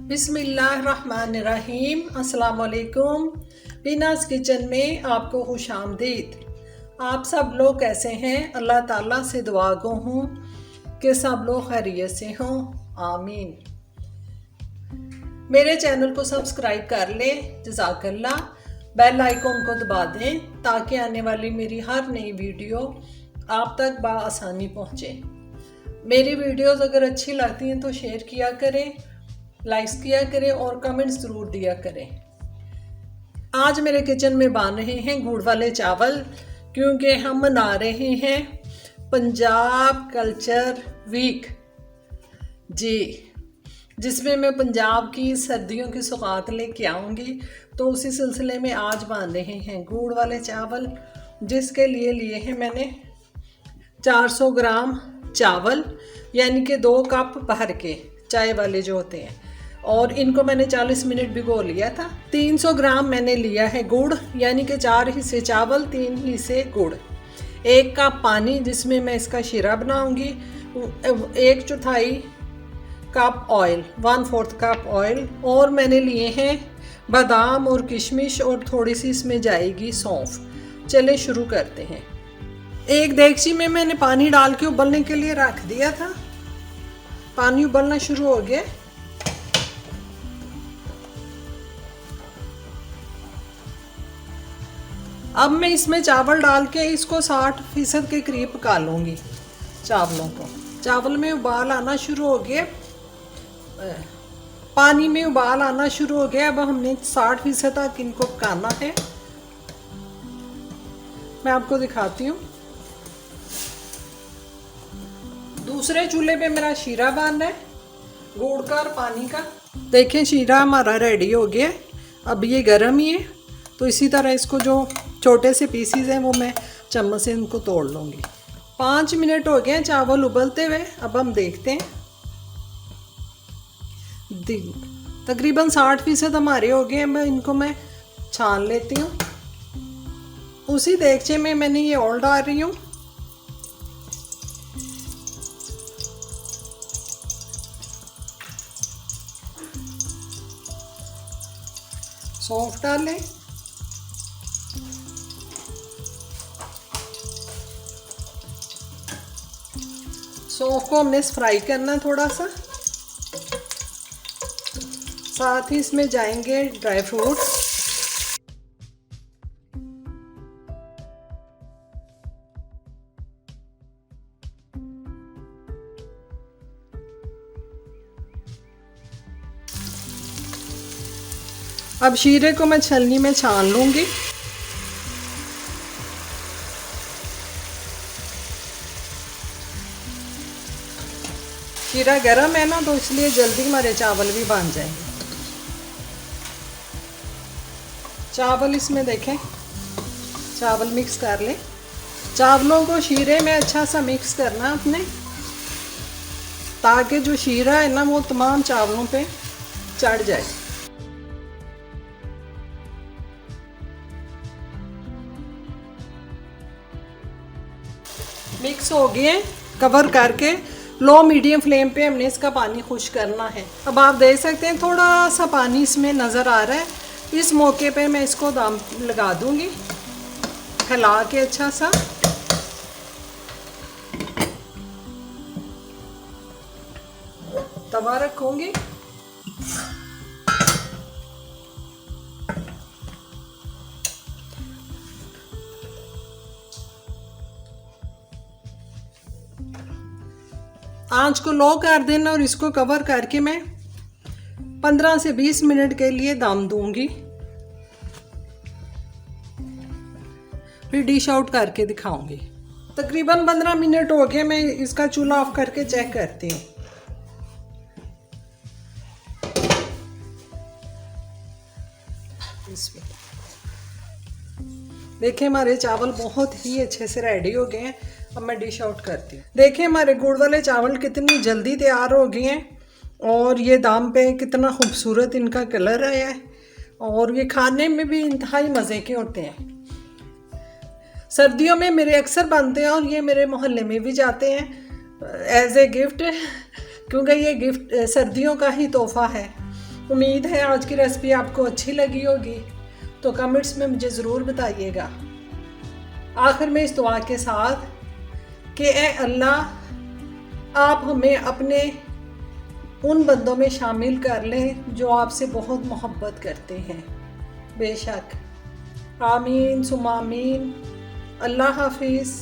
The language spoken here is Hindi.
बिस्मिल्लाहिर्रहमानिर्रहीम। अस्सलाम वालेकुम। बीनाज़ किचन में आपको खुश आमदीद। आप सब लोग कैसे हैं? अल्लाह ताला से दुआ गो हूँ कि सब लोग खैरियत से हों, आमीन। मेरे चैनल को सब्सक्राइब कर लें, जज़ाकल्लाह। बेल आइकॉन को दबा दें ताकि आने वाली मेरी हर नई वीडियो आप तक बआसानी पहुँचे। मेरी वीडियोस अगर अच्छी लगती हैं तो शेयर किया करें, लाइक्स किया करें और कमेंट्स ज़रूर दिया करें। आज मेरे किचन में बन रहे हैं गुड़ वाले चावल, क्योंकि हम मना रहे हैं पंजाब कल्चर वीक जी, जिसमें मैं पंजाब की सर्दियों की सौगात लेके आऊँगी। तो उसी सिलसिले में आज बन रहे हैं गुड़ वाले चावल, जिसके लिए हैं मैंने 400 ग्राम चावल, यानी कि 2 कप भर के चाय वाले जो होते हैं, और इनको मैंने 40 मिनट भिगो लिया था। 300 ग्राम मैंने लिया है गुड़, यानी कि 4 हिस्से चावल 3 हिस्से गुड़, 1 कप पानी जिसमें मैं इसका शीरा बनाऊंगी, 1/4 कप ऑयल, 1/4 कप ऑयल, और मैंने लिए हैं बादाम और किशमिश, और थोड़ी सी इसमें जाएगी सौंफ। चले शुरू करते हैं। एक देगची में मैंने पानी डाल के उबलने के लिए रख दिया था। पानी उबलना शुरू हो गया। अब मैं इसमें चावल डाल के इसको 60% के करीब पका लूँगी चावलों को। चावल में उबाल आना शुरू हो गया, पानी में उबाल आना शुरू हो गया। अब हमने 60% तक इनको पकाना है। मैं आपको दिखाती हूँ। दूसरे चूल्हे पे मेरा शीरा बन रहा है गुड़ का और पानी का। देखें शीरा हमारा रेडी हो गया। अब ये गर्म ही है, तो इसी तरह इसको जो छोटे से पीसीज हैं वो मैं चम्मच से इनको तोड़ लूँगी। 5 मिनट हो गए चावल उबलते हुए। अब हम देखते हैं, तकरीबन 60% हमारे हो गए। मैं इनको छान लेती हूँ। उसी देगचे में मैंने ये ऑयल डाल रही हूँ। सौंफ डालें, सौंफ को हमने फ्राई करना थोड़ा सा। साथ ही इसमें जाएंगे ड्राई फ्रूट। अब शीरे को मैं छलनी में छान लूँगी। शीरा गरम है ना, तो इसलिए जल्दी हमारे चावल भी बन जाएंगे। चावल इसमें देखें, चावल मिक्स कर लें। चावलों को शीरे में अच्छा सा मिक्स करना अपने, ताकि जो शीरा है ना वो तमाम चावलों पे चढ़ जाए। मिक्स हो गए। कवर करके लो मीडियम फ्लेम पे हमने इसका पानी खुश करना है। अब आप देख सकते हैं थोड़ा सा पानी इसमें नज़र आ रहा है। इस मौके पे मैं इसको दम लगा दूंगी, हिला के अच्छा सा। तवा रखूंगी। आंच को लो कर देना और इसको कवर करके मैं 15 से 20 मिनट के लिए दम दूंगी। फिर डिश आउट करके दिखाऊंगी। तकरीबन 15 मिनट हो गए। मैं इसका चूल्हा ऑफ करके चेक करती हूँ। देखिए हमारे चावल बहुत ही अच्छे से रेडी हो गए हैं। अब मैं डिश आउट करती हूँ। देखिए हमारे गुड़ वाले चावल कितनी जल्दी तैयार हो गए हैं, और ये दाम पे कितना खूबसूरत इनका कलर आया है, और ये खाने में भी इंतहाई मज़े के होते हैं। सर्दियों में मेरे अक्सर बनते हैं, और ये मेरे मोहल्ले में भी जाते हैं एज ए गिफ्ट, क्योंकि ये गिफ्ट सर्दियों का ही तोहफ़ा है। उम्मीद है आज की रेसिपी आपको अच्छी लगी होगी, तो कमेंट्स में मुझे ज़रूर बताइएगा। आखिर में इस दुआ के साथ कि ए अल्लाह आप हमें अपने उन बंदों में शामिल कर लें जो आपसे बहुत मोहब्बत करते हैं। बेशक। आमीन सुमा आमीन। अल्लाह हाफिज़।